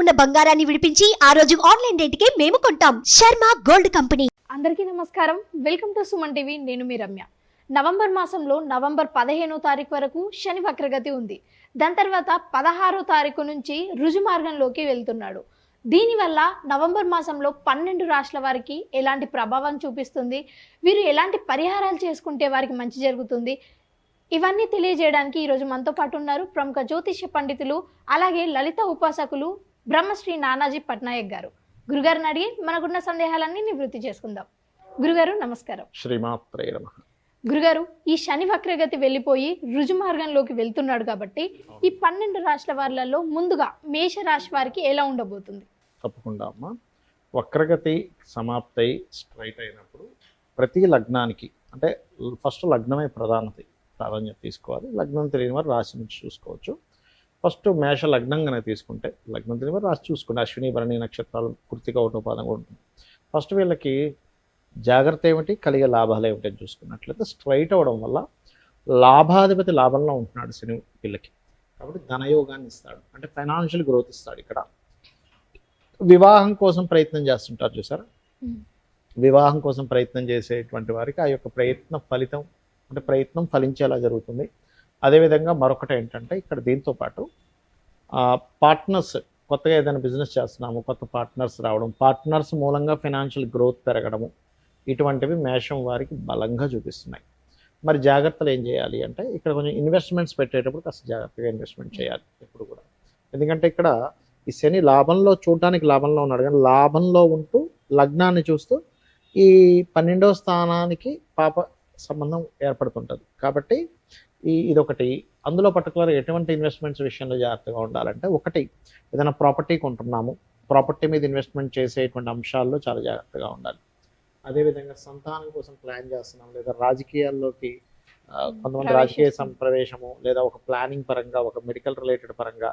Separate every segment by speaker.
Speaker 1: ఉన్న బంగారాన్ని విడిపించి ఆ రోజు ఆన్లైన్ రేటుకే మేము కొంటాం. Sharma gold company.
Speaker 2: అందరికీ నమస్కారం. Welcome to Suman TV. నేను మీ రమ్య. నవంబర్ మాసంలో నవంబర్ 15వ తారీఖు వరకు శని వక్రగతి ఉంది. దాని తర్వాత 16వ తారీఖు నుంచి రుజు మార్గంలోకి వెళ్తున్నాడు. దీనివల్ల నవంబర్ మాసంలో 12 రాష్ట్రాల వారికి ఎలాంటి ప్రభావం చూపిస్తుంది, వీరు ఎలాంటి పరిహారాలు చేసుకుంటే వారికి మంచి జరుగుతుంది, ఇవన్నీ తెలియజేయడానికి ఈరోజు మనతో పాటు ఉన్నారు ప్రముఖ జ్యోతిష్య పండితులు, అలాగే లలిత ఉపాసకులు బ్రహ్మశ్రీ నానాజీ పట్నాయక్ గారు. గురుగారిని అడిగి మనకున్న సందేహాలన్నీ నివృత్తి చేసుకుందాం. గురుగారు నమస్కారం.
Speaker 3: శ్రీమాత్రే నమః.
Speaker 2: గురుగారు, ఈ శని వక్రగతి వెళ్ళిపోయి రుజు మార్గంలోకి వెళ్తున్నాడు కాబట్టి ఈ 12 రాశుల వారిలో ముందుగా మేష రాశి వారికి ఎలా ఉండబోతుంది?
Speaker 3: తప్పకుండా అమ్మా. వక్రగతి సమాప్తై స్ట్రైట్ అయినప్పుడు ప్రతి లగ్నానికి అంటే ఫస్ట్ లగ్నమే ప్రాధాన్యత తీసుకోవాలి. లగ్నం తెలియని వారు రాశి నుంచి చూసుకోవచ్చు. ఫస్ట్ మేష లగ్నం కనుక తీసుకుంటే లగ్నం తెలియని వారు రాశి చూసుకోండి. అశ్విని భరణి నక్షత్రాలు కృత్తిక ఒకటో పాదం కూడా ఉంటుంది. ఫస్ట్ వీళ్ళకి జాగ్రత్త ఏమిటి, కలిగే లాభాలు ఏమిటి అని చూసుకున్నట్లయితే స్ట్రైట్ అవ్వడం వల్ల లాభాధిపతి లాభంలో ఉంటున్నాడు శని వీళ్ళకి. కాబట్టి ధనయోగాన్ని ఇస్తాడు, అంటే ఫైనాన్షియల్ గ్రోత్ ఇస్తాడు. ఇక్కడ వివాహం కోసం ప్రయత్నం చేస్తుంటారు చూసారా, వివాహం కోసం ప్రయత్నం చేసేటువంటి వారికి ఆ యొక్క ప్రయత్నం ఫలించేలా జరుగుతుంది. అదేవిధంగా మరొకటి ఏంటంటే ఇక్కడ దీంతో పాటు పార్ట్నర్స్, కొత్తగా ఏదైనా బిజినెస్ చేస్తున్నాము, కొత్త పార్ట్నర్స్ రావడం, పార్ట్నర్స్ మూలంగా ఫైనాన్షియల్ గ్రోత్ పెరగడము, ఇటువంటివి మేషం వారికి బలంగా చూపిస్తున్నాయి. మరి జాగ్రత్తలు ఏం చేయాలి అంటే ఇక్కడ కొంచెం ఇన్వెస్ట్మెంట్స్ పెట్టేటప్పుడు కాస్త జాగ్రత్తగా ఇన్వెస్ట్మెంట్ చేయాలి ఎప్పుడు కూడా. ఎందుకంటే ఇక్కడ ఈ శని లాభంలో చూడటానికి లాభంలో ఉన్నాడు, కానీ లాభంలో ఉంటూ లగ్నాన్ని చూస్తూ ఈ 12వ స్థానానికి పాప సంబంధం ఏర్పడుతుంటుంది. కాబట్టి ఇదొకటి. అందులో పర్టికులర్ ఎటువంటి ఇన్వెస్ట్మెంట్స్ విషయంలో జాగ్రత్తగా ఉండాలంటే, ఒకటి ఏదైనా ప్రాపర్టీ కొంటున్నాము, ప్రాపర్టీ మీద ఇన్వెస్ట్మెంట్ చేసేటువంటి అంశాల్లో చాలా జాగ్రత్తగా ఉండాలి. అదేవిధంగా సంతానం కోసం ప్లాన్ చేస్తున్నాం, లేదా రాజకీయాల్లోకి కొంతమంది రాజకీయ సంప్రవేశము, లేదా ఒక ప్లానింగ్ పరంగా, ఒక మెడికల్ రిలేటెడ్ పరంగా,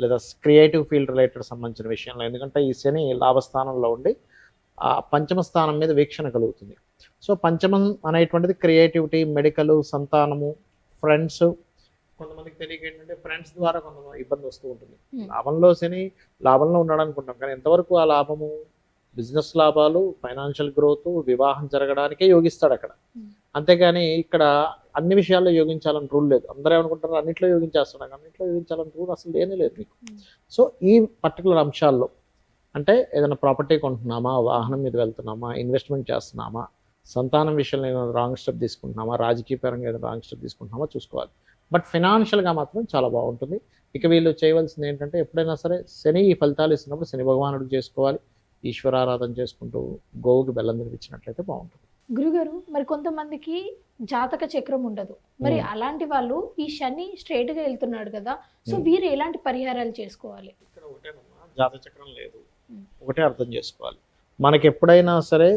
Speaker 3: లేదా క్రియేటివ్ ఫీల్డ్ రిలేటెడ్ సంబంధించిన విషయంలో. ఎందుకంటే ఈ శని లాభస్థానంలో ఉండి ఆ పంచమ స్థానం మీద వీక్షణ కలుగుతుంది. సో పంచమం అనేటువంటిది క్రియేటివిటీ, మెడికల్, సంతానము, ఫ్రెండ్స్. కొంతమందికి తెలియక ఏంటంటే ఫ్రెండ్స్ ద్వారా కొంత ఇబ్బంది వస్తూ ఉంటుంది. లాభంలో శని లాభంలో ఉన్నాడు అనుకుంటాం, కానీ ఎంతవరకు ఆ లాభము బిజినెస్ లాభాలు, ఫైనాన్షియల్ గ్రోత్, వివాహం జరగడానికే యోగిస్తాడు అక్కడ. అంతేగాని ఇక్కడ అన్ని విషయాల్లో యోగించాలని రూల్ లేదు. అందరూ ఏమనుకుంటారు అన్నింటిలో యోగించేస్తున్నాం, అన్నింటిలో యోగించాలని రూల్ అసలు లేనే లేదు మీకు. సో ఈ పర్టికులర్ అంశాల్లో అంటే ఏదైనా ప్రాపర్టీ కొంటున్నామా, వాహనం మీద వెళ్తున్నామా, ఇన్వెస్ట్మెంట్ చేస్తున్నామా, సంతానం విషయంలో ఏదైనా రాంగ్ స్టెప్ తీసుకుంటున్నామా, రాజకీయ పరంగా ఏదైనా రాంగ్ స్టెప్ తీసుకుంటున్నామా చూసుకోవాలి. బట్ ఫైనాన్షియల్గా మాత్రం చాలా బాగుంటుంది. ఇక వీళ్ళు చేయవలసింది ఏంటంటే ఎప్పుడైనా సరే శని ఈ ఫలితాలు ఇస్తున్నప్పుడు శని భగవానుడు చేసుకోవాలి, ఈశ్వరారాధన చేసుకుంటూ గోవుకి బెల్లం తినిపించినట్లయితే బాగుంటుంది.
Speaker 2: గురుగారు, మరి కొంతమందికి జాతక చక్రం ఉండదు, మరి అలాంటి వాళ్ళు ఈ శని స్ట్రైట్ గా వెళ్తున్నాడు కదా, సో వీరు ఎలాంటి పరిహారాలు చేసుకోవాలి?
Speaker 3: ఇక్కడ ఒకటేనమ్మా, జాతక చక్రం లేదు. ఒకటే అర్థం చేసుకోవాలి, మనకి ఎప్పుడైనా సరే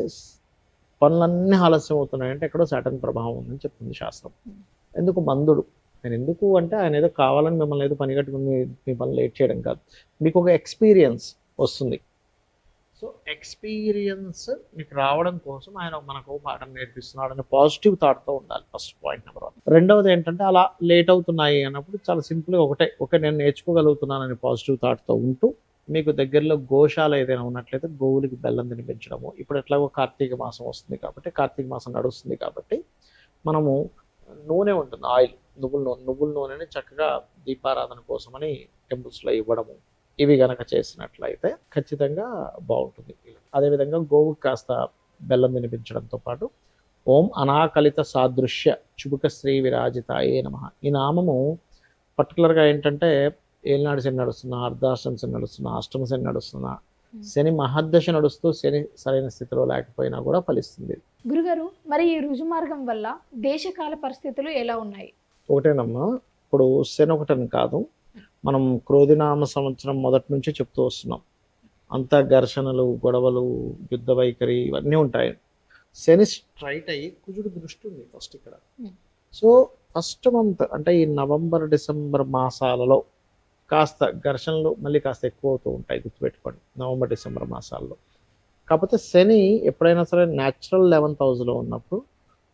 Speaker 3: పనులన్నీ ఆలస్యం అవుతున్నాయంటే ఎక్కడో సాటర్న్ ప్రభావం ఉందని చెప్తుంది శాస్త్రం. ఎందుకు మందుడు, నేను ఎందుకు అంటే ఆయన ఏదో కావాలని మిమ్మల్ని ఏదో పని కట్టుకుని మీ పని లేట్ చేయడం కాదు, మీకు ఒక ఎక్స్పీరియన్స్ వస్తుంది. సో ఎక్స్పీరియన్స్ మీకు రావడం కోసం ఆయన మనకు పాఠం నేర్పిస్తున్నాడు అనే పాజిటివ్ థాట్తో ఉండాలి. First point number 1. రెండవది ఏంటంటే అలా లేట్ అవుతున్నాయి అన్నప్పుడు చాలా సింపుల్గా ఒకటే నేను నేర్చుకోగలుగుతున్నానని పాజిటివ్ థాట్తో ఉంటూ మీకు దగ్గరలో గోశాల ఏదైనా ఉన్నట్లయితే గోవులకి బెల్లం తినిపించడము. ఇప్పుడు ఎట్లాగో కార్తీక మాసం వస్తుంది కాబట్టి, కార్తీక మాసం నడుస్తుంది కాబట్టి మనము నూనె ఉంటుంది, ఆయిల్, నువ్వుల నూనెని చక్కగా దీపారాధన కోసమని టెంపుల్స్లో ఇవ్వడము, ఇవి గనక చేసినట్లయితే ఖచ్చితంగా బాగుంటుంది. అదేవిధంగా గోవుకి కాస్త బెల్లం తినిపించడంతో పాటు ఓం అనాకలిత సాదృశ్య చుబుక శ్రీ విరాజితాయే నమః, ఈ నామము పర్టికులర్గా ఏంటంటే ఏలినాడు శని నడుస్తున్నా, అర్ధాష్టమ శని నడుస్తున్నా, అష్టమ శని నడుస్తున్నా, శని మహద్దశ నడుస్తూ శని సరైన స్థితిలో లేకపోయినా కూడా ఫలిస్తుంది.
Speaker 2: గురుగారు, మరి ఈ రుజు మార్గం వల్ల దేశకాల పరిస్థితులు ఎలా ఉన్నాయి?
Speaker 3: ఒకటేనమ్మా, ఇప్పుడు శని ఒకటని కాదు, మనం క్రోధినామ సంవత్సరం మొదటి నుంచి చెప్తూ వస్తున్నాం. అంతా ఘర్షణలు, గొడవలు, యుద్ధ వైఖరి ఇవన్నీ ఉంటాయి. శని స్ట్రైట్ అయ్యి కుజుడు దృష్టి ఉంది ఫస్ట్ ఇక్కడ. సో ఫస్ట్ మంత్ అంటే ఈ నవంబర్ డిసెంబర్ మాసాలలో కాస్త ఘర్షణలు మళ్ళీ కాస్త ఎక్కువ అవుతూ ఉంటాయి, గుర్తుపెట్టుకోండి, నవంబర్ డిసెంబర్ మాసాల్లో. కాకపోతే శని ఎప్పుడైనా సరే న్యాచురల్ 11th హౌస్లో ఉన్నప్పుడు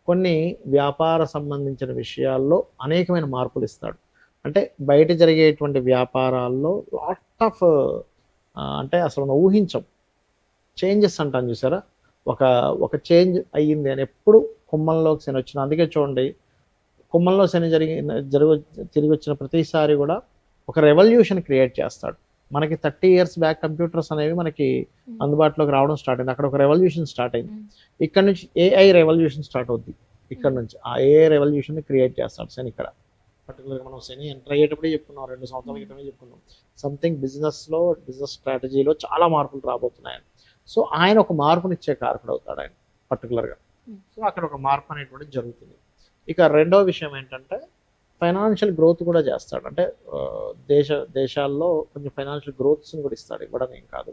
Speaker 3: కొన్ని వ్యాపార సంబంధించిన విషయాల్లో అనేకమైన మార్పులు ఇస్తాడు. అంటే బయట జరిగేటువంటి వ్యాపారాల్లో లాట్ ఆఫ్ అంటే అసలు మనం ఊహించం. చేంజెస్ అంటాం చూసారా, ఒక ఒక చేంజ్ అయ్యింది అని ఎప్పుడు కుంభంలోకి శని వచ్చిన. అందుకే చూడండి, కుంభంలో శని తిరిగి వచ్చిన ప్రతిసారి కూడా ఒక రెవల్యూషన్ క్రియేట్ చేస్తాడు. మనకి 30 years బ్యాక్ కంప్యూటర్స్ అనేవి మనకి అందుబాటులోకి రావడం స్టార్ట్ అయింది. అక్కడ ఒక రెవల్యూషన్ స్టార్ట్ అయింది. ఇక్కడ నుంచి AI రెవల్యూషన్ స్టార్ట్ అవుద్ది. ఇక్కడ నుంచి ఆ AI రెవల్యూషన్ క్రియేట్ చేస్తాడు శని. ఇక్కడ పర్టికులర్గా మనం శని ఎంటర్ అయ్యేటప్పుడే చెప్పుకున్నాం, 2 సంవత్సరాల క్రితమే చెప్పుకున్నాం, సంథింగ్ బిజినెస్ స్ట్రాటజీలో చాలా మార్పులు రాబోతున్నాయని. సో ఆయన ఒక మార్పునిచ్చే కారకుడు అవుతాడు ఆయన పర్టికులర్గా. సో అక్కడ ఒక మార్పు అనేటువంటిది జరుగుతుంది. ఇక రెండో విషయం ఏంటంటే ఫైనాన్షియల్ గ్రోత్ కూడా చేస్తాడు. అంటే దేశాల్లో కొంచెం ఫైనాన్షియల్ గ్రోత్స్ని కూడా ఇస్తాడు, ఇవ్వడం ఏం కాదు.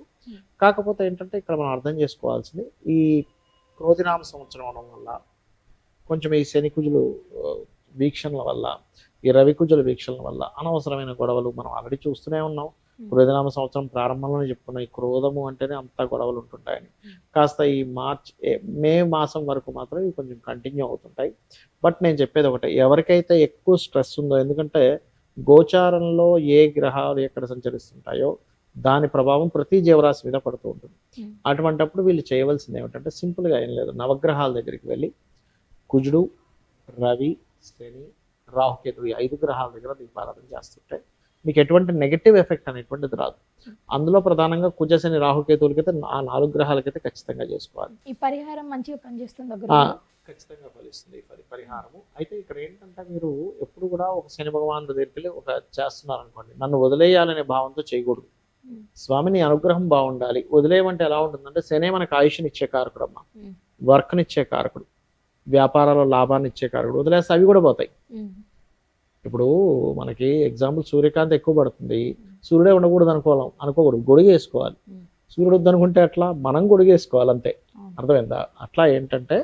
Speaker 3: కాకపోతే ఏంటంటే ఇక్కడ మనం అర్థం చేసుకోవాల్సింది, ఈ క్రోధినామ సంవత్సరం అవడం వల్ల కొంచెం ఈ శనికుజులు వీక్షణల వల్ల, ఈ రవికుజుల వీక్షణల వల్ల అనవసరమైన గొడవలు మనం ఆల్రెడీ చూస్తూనే ఉన్నాం. క్రోధినామ సంవత్సరం ప్రారంభంలోనే చెప్పుకున్నాం, ఈ క్రోధము అంటేనే అంత గొడవలు ఉంటుంటాయని. కాస్త ఈ మే మాసం వరకు మాత్రం ఇవి కొంచెం కంటిన్యూ అవుతుంటాయి. బట్ నేను చెప్పేది ఒకటే, ఎవరికైతే ఎక్కువ స్ట్రెస్ ఉందో, ఎందుకంటే గోచారంలో ఏ గ్రహాలు ఎక్కడ సంచరిస్తుంటాయో దాని ప్రభావం ప్రతి జీవరాశి మీద పడుతూ ఉంటుంది. అటువంటప్పుడు వీళ్ళు చేయవలసింది ఏమిటంటే సింపుల్గా ఏం లేదు, నవగ్రహాల దగ్గరికి వెళ్ళి కుజుడు, రవి, శని, రాహుకేతు ఈ 5 గ్రహాల దగ్గర దీపారాధన చేస్తుంటే మీకు ఎటువంటి నెగటివ్ ఎఫెక్ట్ అనేటువంటిది రాదు. అందులో ప్రధానంగా కుజ, శని, రాహుకేతువులకైతే ఆ 4 గ్రహాలకైతే ఖచ్చితంగా చేసుకోవాలి.
Speaker 2: ఈ పరిహారం మంచిగా పనిచేస్తుంది,
Speaker 3: ఖచ్చితంగా ఫలిస్తుంది పరిహారము. అయితే ఇక్కడ ఏంటంటే మీరు ఎప్పుడు కూడా ఒక శని భగవానుడి దగ్గరికి వెళ్ళి ఒక చేస్తున్నారు అనుకోండి, నన్ను వదిలేయాలనే భావంతో చేయకూడదు. స్వామి నీ అనుగ్రహం బాగుండాలి. వదిలేయమంటే ఎలా ఉంటుందంటే, శనే మనకు ఆయుష్నిచ్చే కారకుడు అమ్మ, వర్క్నిచ్చే కారకుడు, వ్యాపారాల్లో లాభాన్ని ఇచ్చే కారకుడు. వదిలేస్తే అవి కూడా పోతాయి. ఇప్పుడు మనకి ఎగ్జాంపుల్ సూర్యకాంతి ఎక్కువ పడుతుంది, సూర్యుడే ఉండకూడదు అనుకోకూడదు, గొడుగు వేసుకోవాలి. సూర్యుడు వద్దనుకుంటే అట్లా మనం గొడుగు వేసుకోవాలి, అంతే. అర్థమైందా? అట్లా ఏంటంటే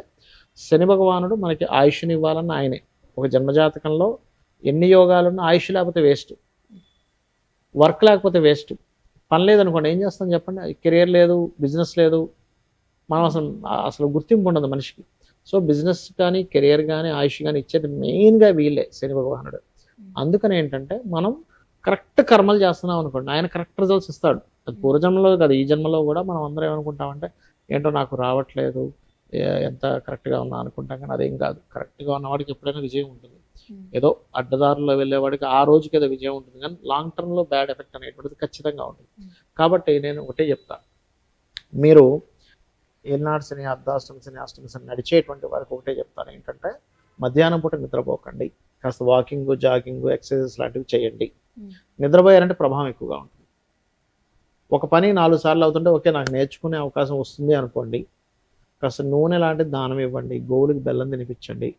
Speaker 3: శని భగవానుడు మనకి ఆయుష్ని ఇవ్వాలన్న ఆయనే. ఒక జన్మజాతకంలో ఎన్ని యోగాలున్నా ఆయుష్ లేకపోతే వేస్ట్, వర్క్ లేకపోతే వేస్ట్. పని లేదనుకోండి ఏం చేస్తాం చెప్పండి, కెరియర్ లేదు, బిజినెస్ లేదు, మనం అసలు గుర్తింపు ఉండదు మనిషికి. సో బిజినెస్ కానీ కెరియర్ కానీ ఆయుష్ కానీ ఇచ్చేది మెయిన్గా వీళ్ళే, శని భగవానుడు. అందుకని ఏంటంటే మనం కరెక్ట్ కర్మలు చేస్తున్నాం అనుకోండి, ఆయన కరెక్ట్ రిజల్ట్స్ ఇస్తాడు. అది పూర్వజన్మలో కాదు, ఈ జన్మలో కూడా మనం అందరం ఏమనుకుంటామంటే, ఏంటో నాకు రావట్లేదు, ఎంత కరెక్ట్గా ఉన్నా అనుకుంటాం. కానీ అదేం కాదు, కరెక్ట్గా ఉన్నవాడికి ఎప్పుడైనా విజయం ఉంటుంది. ఏదో అడ్డదారుల్లో వెళ్ళేవాడికి ఆ రోజుకి ఏదో విజయం ఉంటుంది, కానీ లాంగ్ టర్మ్లో బ్యాడ్ ఎఫెక్ట్ అనేటువంటిది ఖచ్చితంగా ఉంటుంది. కాబట్టి నేను ఒకటే చెప్తాను, మీరు ఏనాడు శని, అర్ధాష్టమి శని, అష్టమి శని నడిచేటువంటి వారికి ఒకటే చెప్తాను ఏంటంటే, మధ్యాహ్నం పూట నిద్రపోకండి, కాస్త వాకింగ్, జాగింగ్, ఎక్సర్సైజెస్ లాంటివి చేయండి. నిద్రపోయారంటే ప్రభావం ఎక్కువగా ఉంటుంది. ఒక పని 4 సార్లు అవుతుంటే ఓకే నాకు నేర్చుకునే అవకాశం వస్తుంది అనుకోండి, కాస్త నూనె లాంటి దానం ఇవ్వండి, గోవులకి బెల్లం తినిపించండి,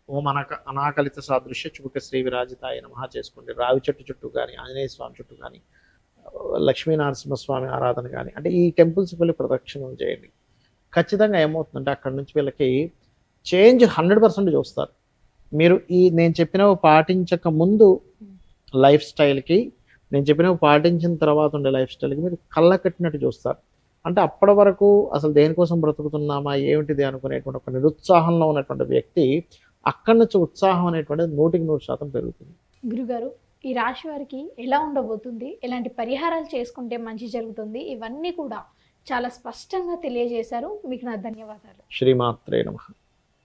Speaker 3: ఓం అనాకలిత సాదృశ్య చుబుక శ్రీ విరాజితాయ నమః చేసుకోండి. రావి చెట్టు చుట్టూ కానీ, ఆంజనేయ స్వామి చుట్టూ కానీ, లక్ష్మీనరసింహస్వామి ఆరాధన కానీ, అంటే ఈ టెంపుల్స్కి వెళ్ళి ప్రదక్షిణం చేయండి. ఖచ్చితంగా ఏమవుతుందంటే అక్కడ నుంచి వీళ్ళకి చేంజ్ 100% చూస్తారు. మీరు నేను చెప్పినవి పాటించక ముందు లైఫ్ స్టైల్కి, నేను చెప్పినవి పాటించిన తర్వాత ఉండే లైఫ్ స్టైల్కి మీరు కళ్ళ కట్టినట్టు చూస్తారు. అంటే అప్పటి వరకు అసలు దేనికోసం బ్రతుకుతున్నామా ఏమిటిది అనుకునేటువంటి ఒక నిరుత్సాహంలో ఉన్నటువంటి వ్యక్తి అక్కడి నుంచి ఉత్సాహం అనేటువంటిది 100% పెరుగుతుంది.
Speaker 2: గురుగారు, ఈ రాశి వారికి ఎలా ఉండబోతుంది, ఎలాంటి పరిహారాలు చేసుకుంటే మంచి జరుగుతుంది, ఇవన్నీ కూడా చాలా స్పష్టంగా తెలియజేశారు. మీకు నా ధన్యవాదాలు.
Speaker 3: శ్రీమాత్రే నమః.